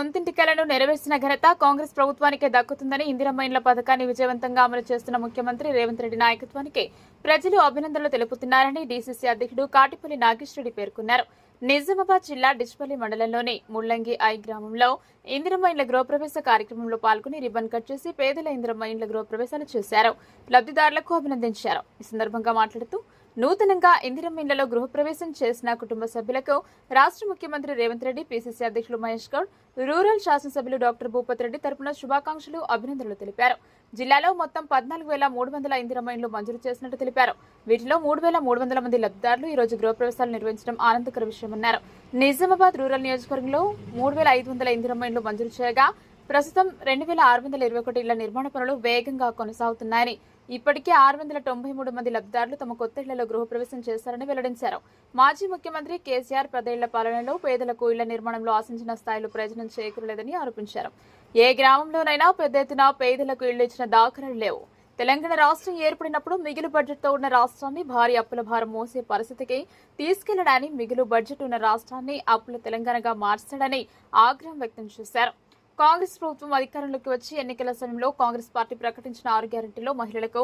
సొంతింటి కలను నెరవేర్చిన ఘనత కాంగ్రెస్ ప్రభుత్వానికే దక్కుతుందని ఇందిరమ్మ ఇండ్ల పథకాన్ని విజయవంతంగా అమలు చేస్తున్న ముఖ్యమంత్రి రేవంత్ రెడ్డి నాయకత్వానికి ప్రజలు అభినందనలు తెలుపుతున్నారని డీసీసీ అధ్యక్షుడు కాటిపల్లి నాగేశ్వరరెడ్డి పేర్కొన్నారు. నిజామాబాద్ జిల్లా డిచ్పల్లి మండలంలోని ముల్లంగి ఐ గ్రామంలో ఇందిరమ్మ ఇండ్ల గృహప్రవేశ కార్యక్రమంలో పాల్గొని రిబ్బన్ కట్ చేసి పేదల ఇందిరమ్మ ఇండ్ల గృహప్రవేశాలు చేశారు. లబ్ధిదారులకు అభినందించారు. ఈ సందర్భంగా మాట్లాడుతూ నూతనంగా ఇందిరమ్మ ఇండ్లలో గృహప్రవేశం చేసిన కుటుంబ సభ్యులకు రాష్ట్ర ముఖ్యమంత్రి రేవంత్ రెడ్డి, పీసీసీ అధ్యక్షులు మహేష్ గౌడ్, రూరల్ శాసనసభ్యులు డాక్టర్ భూపతి రెడ్డి తరపున శుభాకాంక్షలు, అభినందనలు తెలిపారు. జిల్లాలో మొత్తం 14,300 ఇందిరమ్మ ఇండ్లు మంజూరు చేసినట్టు తెలిపారు. వీటిలో 3,300 మంది లబ్ధిదారులు ఈ రోజు గృహప్రవేశాలు నిర్వహించడం ఆనందకర విషయమన్నారు. నిజామాబాద్ రూరల్ నియోజకవర్గంలో 3,500 ఇందిరమ్మ ఇండ్లు మంజూరు చేయగా ప్రస్తుతం 2,621 ఇళ్ల నిర్మాణ పనులు వేగంగా కొనసాగుతున్నాయని, ఇప్పటికే 693 మంది లబ్ధిదారులు తమ కొత్త ఇళ్లలో గృహప్రవేశం చేశారని వెల్లడించారు. మాజీ ముఖ్యమంత్రి కేసీఆర్ 10 ఏళ్ల పాలనలో పేదలకు ఇళ్ల నిర్మాణంలో ఆశించిన స్థాయిలో ప్రయోజనం చేకూరలేదని ఆరోపించారు. ఏ గ్రామంలోనైనా పెద్ద ఎత్తున పేదలకు ఇళ్లు ఇచ్చిన దాఖలాలు లేవు. తెలంగాణ రాష్ట్రం ఏర్పడినప్పుడు మిగులు బడ్జెట్తో ఉన్న రాష్ట్రాన్ని భారీ అప్పుల భారం మోసే పరిస్థితికి తీసుకెళ్లడాన్ని, మిగులు బడ్జెట్ ఉన్న రాష్ట్రాన్ని అప్పుల తెలంగాణగా మార్చాడని ఆగ్రహం వ్యక్తం చేశారు. కాంగ్రెస్ ప్రభుత్వం అధికారంలోకి వచ్చి ఎన్నికల సమయంలో కాంగ్రెస్ పార్టీ ప్రకటించిన 6 గ్యారెంటీలో మహిళలకు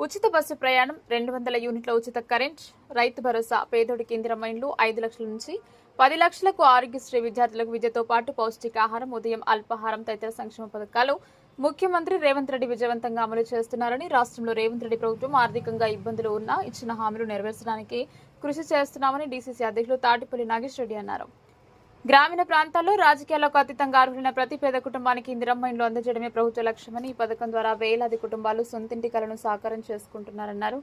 ఉచిత బస్సు ప్రయాణం, 200 యూనిట్ల ఉచిత కరెంట్, రైతు భరోసా, పేదోడికి ఇందిరమ్మ ఇండ్లు, 5 లక్షల నుంచి 10 లక్షలకు ఆరోగ్యశ్రీ, విద్యార్థులకు విద్యతో పాటు పౌష్టికాహారం, ఉదయం అల్పాహారం తదితర సంక్షేమ పథకాలు ముఖ్యమంత్రి రేవంత్ రెడ్డి విజయవంతంగా అమలు చేస్తున్నారని, రాష్ట్రంలో రేవంత్ రెడ్డి ప్రభుత్వం ఆర్థికంగా ఇబ్బందులు ఉన్నా ఇచ్చిన హామీలు నెరవేర్చడానికి కృషి చేస్తున్నామని డీసీసీ అధ్యక్షులు తాటిపల్లి నాగేశ్వరరెడ్డి అన్నారు. గ్రామీణ ప్రాంతాల్లో రాజకీయాలకు అతీతంగా అర్హులైన ప్రతి పేద కుటుంబానికి ఇందిరమ్మ ఇండ్లు అందజేయడమే ప్రభుత్వ లక్ష్యమని, ఈ పథకం ద్వారా వేలాది కుటుంబాలు సొంతింటి కలను సాకారం చేసుకుంటున్నారన్నారు.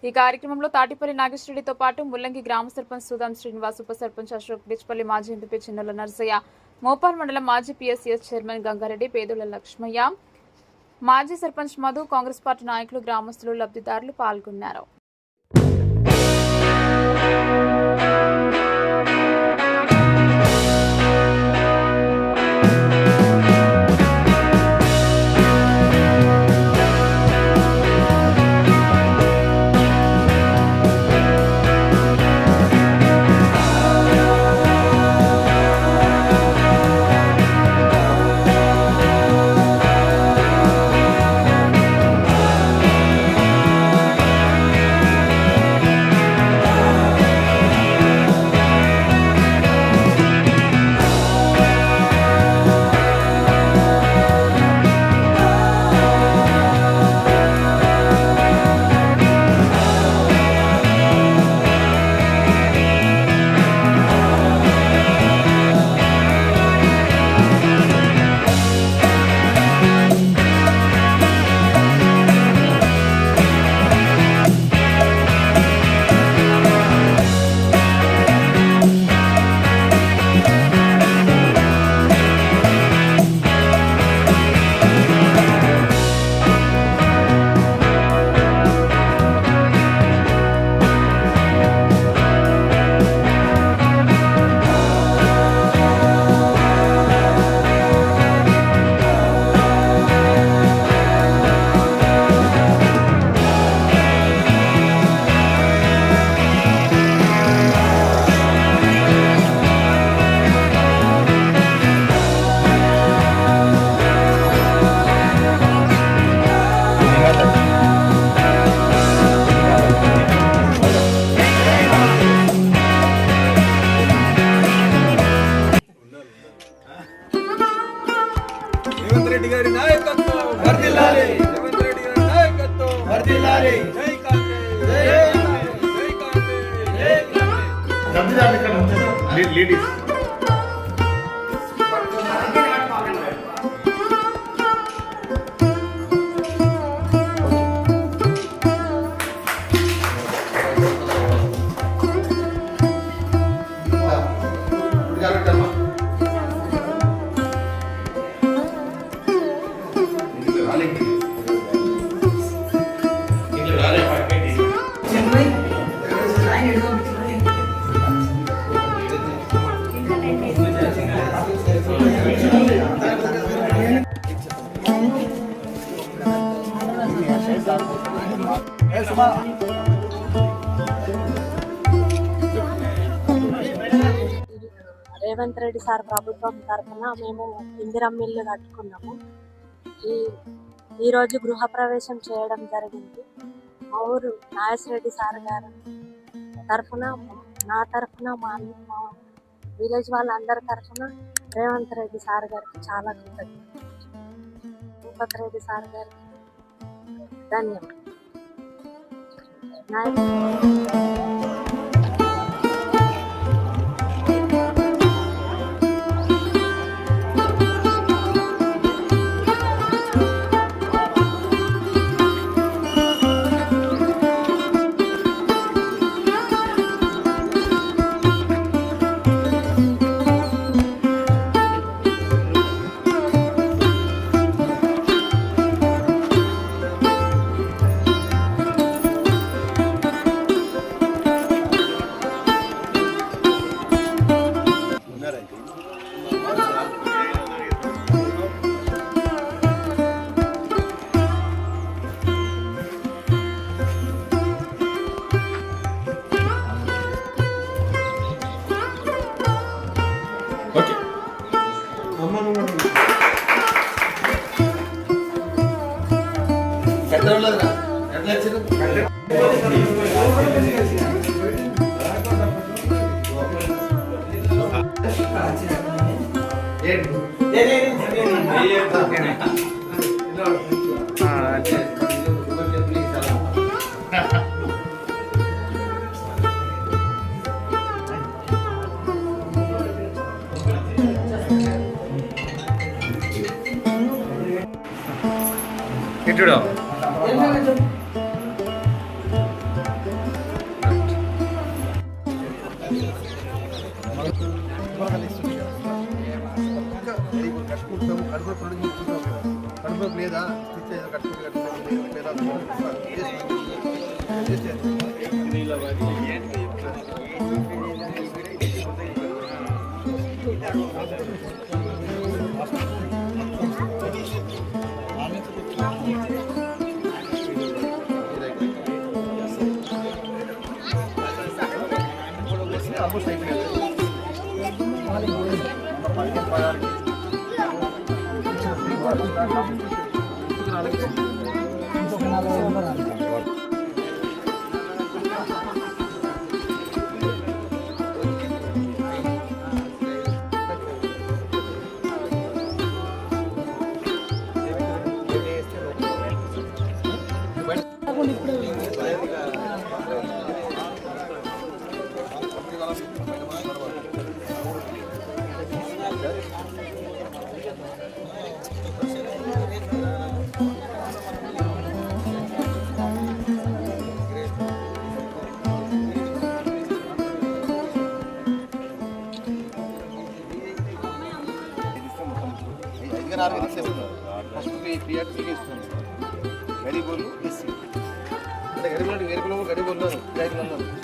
ఈ కార్యక్రమంలో తాటిపల్లి నాగేశ్వరరెడ్డితో పాటు ముల్లంగి గ్రామ సర్పంచ్ సుధాం శ్రీనివాస్, ఉప సర్పంచ్ అశోక్, డిచ్పల్లి మాజీ ఎంపీ చిన్నోల నర్సయ్య, మోపాల్ మండలం మాజీ పీఎస్సీఎస్ చైర్మన్ గంగారెడ్డి, పేదోళ్ల లక్ష్మయ్య, మాజీ సర్పంచ్ మధు, కాంగ్రెస్ పార్టీ నాయకులు, గ్రామస్తులు, లబ్ధిదారులు పాల్గొన్నారు. రేవంత్ రెడ్డి గారి నాయకత్వం వర్ధిల్లాలి. రేవంత్ రెడ్డి గారి నాయకత్వం వర్ధిల్లాలి. జై కాంగ్రెస్, జై కాంగ్రెస్, జై కాంగ్రెస్, జై కాంగ్రెస్. లబ్ధిదారులు ఇక్కడ ఉంటారు, లేడీస్. రేవంత్ రెడ్డి సార్ ప్రభుత్వం తరఫున మేము ఇందిరమ్మ ఇల్లు కట్టుకున్నాము. ఈరోజు గృహప్రవేశం చేయడం జరిగింది. మా ఊరు నాగేశ్వరరెడ్డి సార్ గారు తరఫున, నా తరఫున, మా విలేజ్ వాళ్ళందరి తరఫున రేవంత్ రెడ్డి సార్ గారికి చాలా కృతజ్ఞతలు. భూపత్ రెడ్డి సార్ గారికి ధన్యవాదాలు. Okay. చూడు కడుపు లేదా ఆల్మోస్ట్ అయిపోయింది. ఫస్ట్ ప్రియారిటీ ఇస్తుంది. గరీబోళ్ళు ఎస్సీ అంటే గరీబోళ్ళు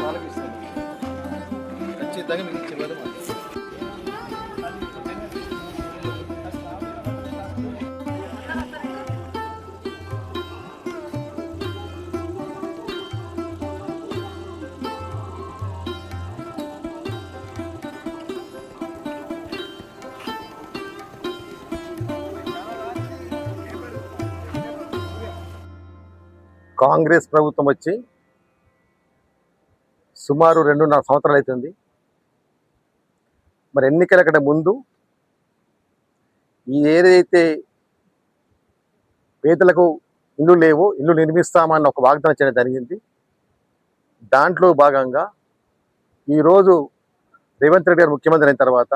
వాళ్ళకి ఇస్తుంది. ఖచ్చితంగా మీకు ఇచ్చేవారు. కాంగ్రెస్ ప్రభుత్వం వచ్చి సుమారు 2.5 సంవత్సరాలు అవుతుంది. మరి ఎన్నికల కంటే ముందు ఏదైతే పేదలకు ఇల్లు లేవో ఇల్లు నిర్మిస్తామన్న ఒక వాగ్దానం చేయడం జరిగింది. దాంట్లో భాగంగా ఈరోజు రేవంత్ రెడ్డి గారు ముఖ్యమంత్రి అయిన తర్వాత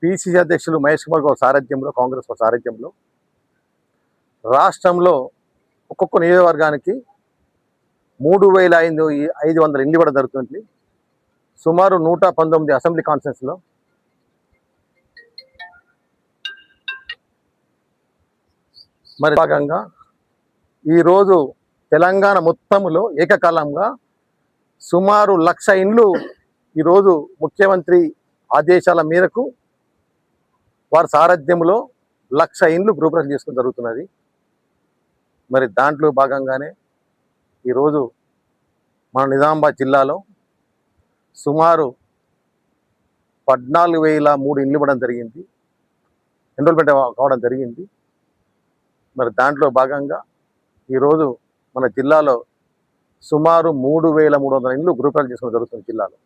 పిసిసి అధ్యక్షులు మహేష్ కుమార్ గారి సారథ్యంలో, కాంగ్రెస్ సారథ్యంలో రాష్ట్రంలో ఒక్కొక్క నియోజకవర్గానికి 3,500 ఇల్లు కూడా జరుగుతుంది. సుమారు 119 అసెంబ్లీ కాన్స్టిట్యూన్సీలో మరి భాగంగా ఈరోజు తెలంగాణ మొత్తంలో ఏకకాలంగా సుమారు 1,00,000 ఇండ్లు ఈరోజు ముఖ్యమంత్రి ఆదేశాల మేరకు వారి సారథ్యంలో 1,00,000 ఇండ్లు గృహప్రవేశం చేసుకుని జరుగుతున్నది. మరి దాంట్లో భాగంగానే ఈరోజు మన నిజామాబాద్ జిల్లాలో సుమారు 14,003 ఇండ్లు ఇవ్వడం జరిగింది, ఎన్రోల్మెంట్ కావడం జరిగింది. మరి దాంట్లో భాగంగా ఈరోజు మన జిల్లాలో సుమారు 3,300 ఇండ్లు గృహప్రవేశం చేసుకోవడం జరుగుతుంది జిల్లాలో.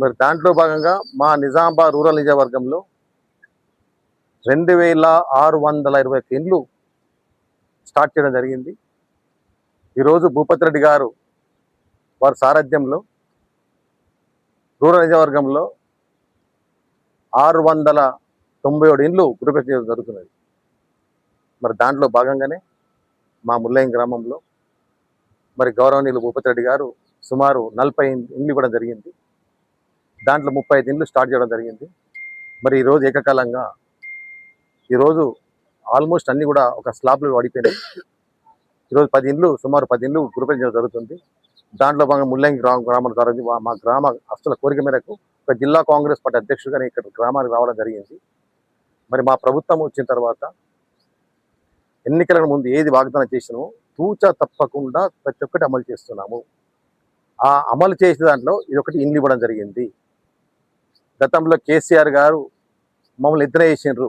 మరి దాంట్లో భాగంగా మా నిజామాబాద్ రూరల్ నియోజకవర్గంలో 2,621 ఇండ్లు స్టార్ట్ చేయడం జరిగింది. ఈరోజు భూపతి రెడ్డి గారు వారి సారథ్యంలో రూరల్ నియోజకవర్గంలో 697 ఇండ్లు గృహప్రవేశం చేయడం జరుగుతున్నది. మరి దాంట్లో భాగంగానే మా ముల్లయ్య గ్రామంలో మరి గౌరవనీయులు భూపతి రెడ్డి గారు సుమారు 40 ఇండ్లు ఇవ్వడం జరిగింది. దాంట్లో 35 ఇండ్లు స్టార్ట్ చేయడం జరిగింది. మరి ఈరోజు ఏకకాలంగా ఈరోజు ఆల్మోస్ట్ అన్నీ కూడా ఒక స్లాబ్లు పడిపోయినాయి. ఈరోజు 10 ఇండ్లు సుమారు 10 ఇండ్లు గృహప్రవేశం చేయడం జరుగుతుంది. దాంట్లో భాగంగా ముల్లంగి గ్రామం ద్వారా మా గ్రామ అస్తుల కోరిక మేరకు ఒక జిల్లా కాంగ్రెస్ పార్టీ అధ్యక్షుడిగా ఇక్కడ గ్రామానికి రావడం జరిగింది. మరి మా ప్రభుత్వం వచ్చిన తర్వాత ఎన్నికల ముందు ఏది వాగ్దానం చేసినామో తూచా తప్పకుండా ప్రతి ఒక్కటి అమలు చేస్తున్నాము. ఆ అమలు చేసే దాంట్లో ఇది ఒకటి ఇండ్లు ఇవ్వడం జరిగింది. గతంలో కేసీఆర్ గారు మమ్మల్ని ఎత్తున చేసిండ్రు.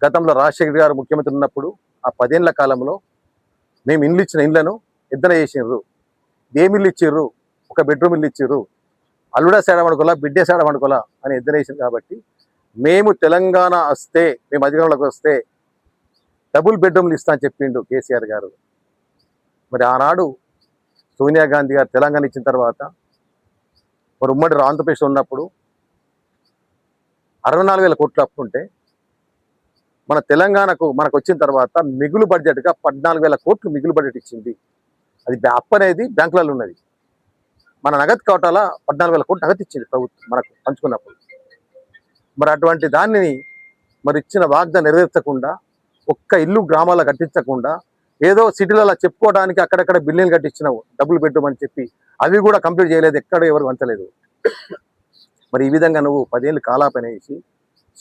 గతంలో రాజశేఖర్ గారు ముఖ్యమంత్రి ఉన్నప్పుడు ఆ 10 ఏళ్ల కాలంలో మేము ఇండ్లు ఇచ్చిన ఇండ్లను ఎత్తున చేసిండ్రు. ఏమి ఇల్లు ఇచ్చిర్రు? ఒక బెడ్రూమ్ ఇల్లు ఇచ్చిర్రు. అల్లుడా సేడ వండుకోలా, బిడ్డే సేడ వండుకోలా అని ఎత్తున చేసింది. కాబట్టి మేము తెలంగాణ వస్తే, మేము అధికారంలోకి వస్తే డబుల్ బెడ్రూమ్లు ఇస్తా అని చెప్పిండు కేసీఆర్ గారు. మరి ఆనాడు సోనియా గాంధీ గారు తెలంగాణ ఇచ్చిన తర్వాత మరి ఉమ్మడి ఆంధ్రప్రదేశ్ ఉన్నప్పుడు 64,000 కోట్లు అప్పు ఉంటే మన తెలంగాణకు మనకు వచ్చిన తర్వాత మిగులు బడ్జెట్గా 14,000 కోట్లు మిగులు బడ్జెట్ ఇచ్చింది. అది అప్పు అనేది బ్యాంకులలో ఉన్నది. మన నగదు కోటాల 14,000 కోట్లు నగదు ఇచ్చింది ప్రభుత్వం మనకు పంచుకున్నప్పుడు. మరి అటువంటి దాన్ని మరి ఇచ్చిన వాగ్దానం నెరవేర్చకుండా, ఒక్క ఇల్లు గ్రామాల్లో కట్టించకుండా, ఏదో సిటీలలో చెప్పుకోవడానికి అక్కడక్కడ బిల్డింగ్లు కట్టించినావు డబుల్ బెడ్రూమ్ అని చెప్పి, అవి కూడా కంప్లీట్ చేయలేదు, ఎక్కడ ఎవరు వంచలేదు. మరి ఈ విధంగా నువ్వు 10 ఏళ్ళు కాలాపన వేసి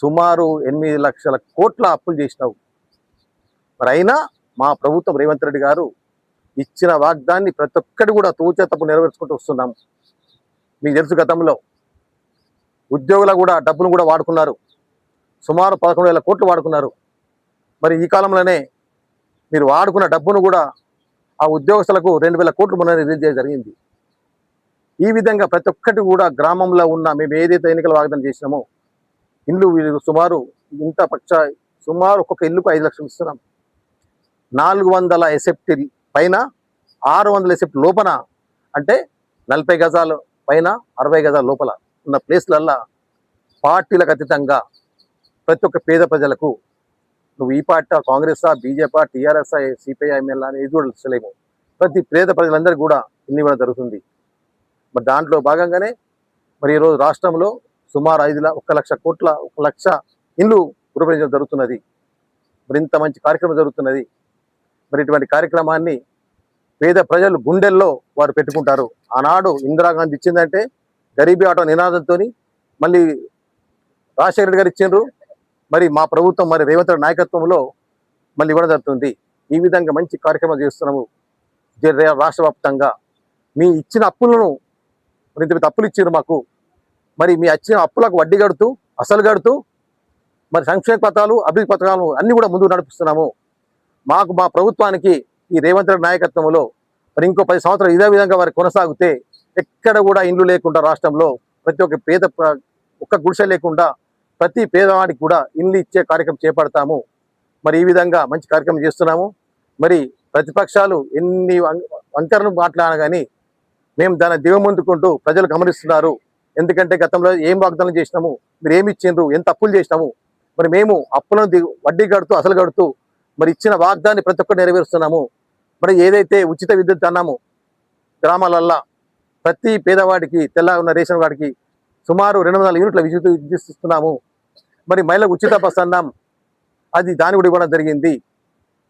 సుమారు 8 లక్షల కోట్ల అప్పులు చేసినావు. మరి అయినా మా ప్రభుత్వం రేవంత్ రెడ్డి గారు ఇచ్చిన వాగ్దాన్ని ప్రతి ఒక్కటి కూడా తూచా తప్పు నెరవేర్చుకుంటూ వస్తున్నాం. మీకు తెలుసు, గతంలో ఉద్యోగులు కూడా డబ్బును కూడా వాడుకున్నారు. సుమారు 11,000 కోట్లు వాడుకున్నారు. మరి ఈ కాలంలోనే మీరు వాడుకున్న డబ్బును కూడా ఆ ఉద్యోగస్తులకు 2,000 కోట్లు మొన్న రిలీజ్ చేయడం జరిగింది. ఈ విధంగా ప్రతి ఒక్కటి కూడా గ్రామంలో ఉన్న మేము ఏదైతే ఎన్నికల వాగ్దానం చేసినామో ఇండ్లు సుమారు సుమారు ఒక్కొక్క ఇల్లుకు 5 లక్షలు ఇస్తున్నాం. 400 ఎసెప్ట్ పైన 600 ఎసెప్ట్ లోపల, అంటే 40 గజాల పైన 60 గజాల లోపల ఉన్న ప్లేస్లల్లా పార్టీలకు అతీతంగా ప్రతి ఒక్క పేద ప్రజలకు, నువ్వు ఈ పార్టీ కాంగ్రెసా, బీజేపీ, టీఆర్ఎస్ఆ, సిపిఐ, ఎంఎల్ అని ఏది కూడా తెలియలేము, ప్రతి పేద ప్రజలందరికీ కూడా ఇన్ని ఇవ్వడం జరుగుతుంది. మరి దాంట్లో భాగంగానే మరి ఈరోజు రాష్ట్రంలో సుమారు 1 లక్ష కోట్ల 1 లక్ష ఇండ్లు గృహప్రవేశం జరుగుతున్నది. మరి ఇంత మంచి కార్యక్రమం జరుగుతున్నది. మరి ఇటువంటి కార్యక్రమాన్ని పేద ప్రజలు గుండెల్లో వారు పెట్టుకుంటారు. ఆనాడు ఇందిరాగాంధీ ఇచ్చిందంటే గరీబీ ఆటో నినాదంతో మళ్ళీ రాజశేఖర రెడ్డి గారు ఇచ్చిండ్రు. మరి మా ప్రభుత్వం మరి రేవంత్ రెడ్డి నాయకత్వంలో మళ్ళీ ఇవ్వడం జరుగుతుంది. ఈ విధంగా మంచి కార్యక్రమం చేస్తున్నాము రాష్ట్ర వ్యాప్తంగా. మీ ఇచ్చిన అప్పులను మరి ఇంత అప్పులు ఇచ్చారు మాకు. మరి మీ ఇచ్చిన అప్పులకు వడ్డీ కడుతూ, అసలు కడుతూ, మరి సంక్షేమ పథకాలు, అభివృద్ధి పథకాలు అన్నీ కూడా ముందుకు నడిపిస్తున్నాము. మాకు మా ప్రభుత్వానికి ఈ రేవంత్ రెడ్డి నాయకత్వంలో మరి ఇంకో 10 సంవత్సరాలు ఇదే విధంగా వారు కొనసాగితే ఎక్కడ కూడా ఇండ్లు లేకుండా రాష్ట్రంలో ప్రతి ఒక్క పేద ఒక్క గుడిసె లేకుండా ప్రతి పేదవాడికి కూడా ఇండ్లు ఇచ్చే కార్యక్రమం చేపడతాము. మరి ఈ విధంగా మంచి కార్యక్రమం చేస్తున్నాము. మరి ప్రతిపక్షాలు ఎన్ని వంకరలు మాట్లాడినా కానీ మేము దాన్ని దిగముందుకుంటూ ప్రజలు గమనిస్తున్నారు. ఎందుకంటే గతంలో ఏం వాగ్దానం చేసినాము, మీరు ఏమి ఇచ్చిండ్రు, ఎంత అప్పులు చేసినాము, మరి మేము అప్పులను వడ్డీ కడుతూ అసలు కడుతూ మరి ఇచ్చిన వాగ్దాన్ని ప్రతి ఒక్కరు నెరవేరుస్తున్నాము. మరి ఏదైతే ఉచిత విద్యుత్ అన్నాము గ్రామాలల్లో ప్రతి పేదవాడికి, తెల్ల ఉన్న రేషన్ వాడికి సుమారు 200 యూనిట్ల విద్యుత్ ఇస్తున్నాము. మరి మహిళలకు ఉచిత బస్ అన్నాం, అది దాని కూడా ఇవ్వడం జరిగింది.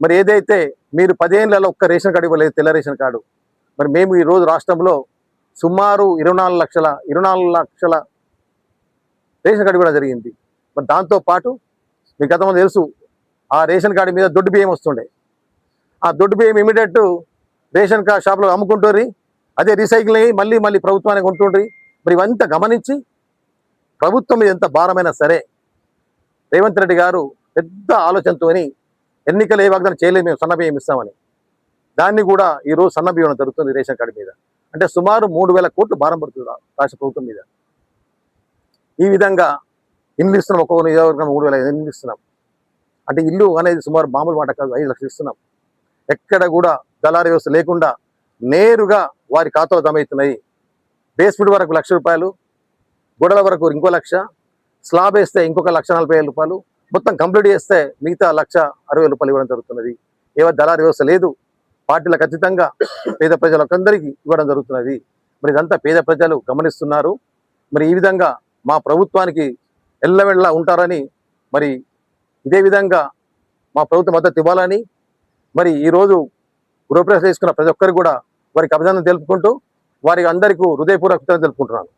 మరి ఏదైతే మీరు 10 ఏళ్లలో ఒక్క రేషన్ కార్డు ఇవ్వలేదు, తెల్ల రేషన్ కార్డు, మరి మేము ఈరోజు రాష్ట్రంలో సుమారు 24 లక్షల రేషన్ కార్డు ఇవ్వడం జరిగింది. మరి దాంతోపాటు మీకు గతంలో తెలుసు, ఆ రేషన్ కార్డు మీద దొడ్డు బియ్యం వస్తుండే. ఆ దొడ్డు బియ్యం ఇమీడియట్ రేషన్ షాప్లో అమ్ముకుంటుర్రి, అదే రీసైకిల్ అయ్యి మళ్ళీ ప్రభుత్వానికి ఉంటుండ్రి. మరి ఇవంతా గమనించి ప్రభుత్వం మీద ఎంత భారమైనా సరే రేవంత్ రెడ్డి గారు పెద్ద ఆలోచనతోని ఎన్నికలు ఏ వాగ్దానం చేయలేదు, మేము సన్నబియ్యం ఇస్తామని. దాన్ని కూడా ఈరోజు సన్నబియ్యం జరుగుతుంది రేషన్ కార్డు మీద. అంటే సుమారు 3,000 కోట్లు భారం పడుతుంది రాష్ట్ర ప్రభుత్వం మీద. ఈ విధంగా ఇల్లు ఇస్తున్నాం, ఒక్కొక్క నియోజకవర్గం 3,000 ఇల్లు ఇస్తున్నాం. అంటే ఇల్లు అనేది సుమారు మామూలు మాట కాదు, 5 లక్షలు ఇస్తున్నాం. ఎక్కడ కూడా దళారీ వ్యవస్థ లేకుండా నేరుగా వారి ఖాతాలో జమ అవుతున్నాయి. బేస్మెంట్ వరకు ₹1,00,000, గోడల వరకు ఇంకో 1,00,000, స్లాబ్ వేస్తే ఇంకొక ₹1,40,000, మొత్తం కంప్లీట్ చేస్తే మిగతా ₹1,60,000 ఇవ్వడం జరుగుతున్నది. ఏవో దళారీ వ్యవస్థ లేదు, పార్టీలకు ఖచ్చితంగా పేద ప్రజలకందరికీ ఇవ్వడం జరుగుతున్నది. మరి ఇదంతా పేద ప్రజలు గమనిస్తున్నారు. మరి ఈ విధంగా మా ప్రభుత్వానికి ఎల్లవెళ్ళ ఉంటారని, మరి ఇదే విధంగా మా ప్రభుత్వం మద్దతు ఇవ్వాలని, మరి ఈరోజు గృహప్రవేశం చేసుకున్న ప్రతి ఒక్కరికి కూడా వారికి అభినందన తెలుపుకుంటూ వారికి అందరికీ హృదయపూర్వక కృతజ్ఞతలు తెలుపుకుంటున్నాను.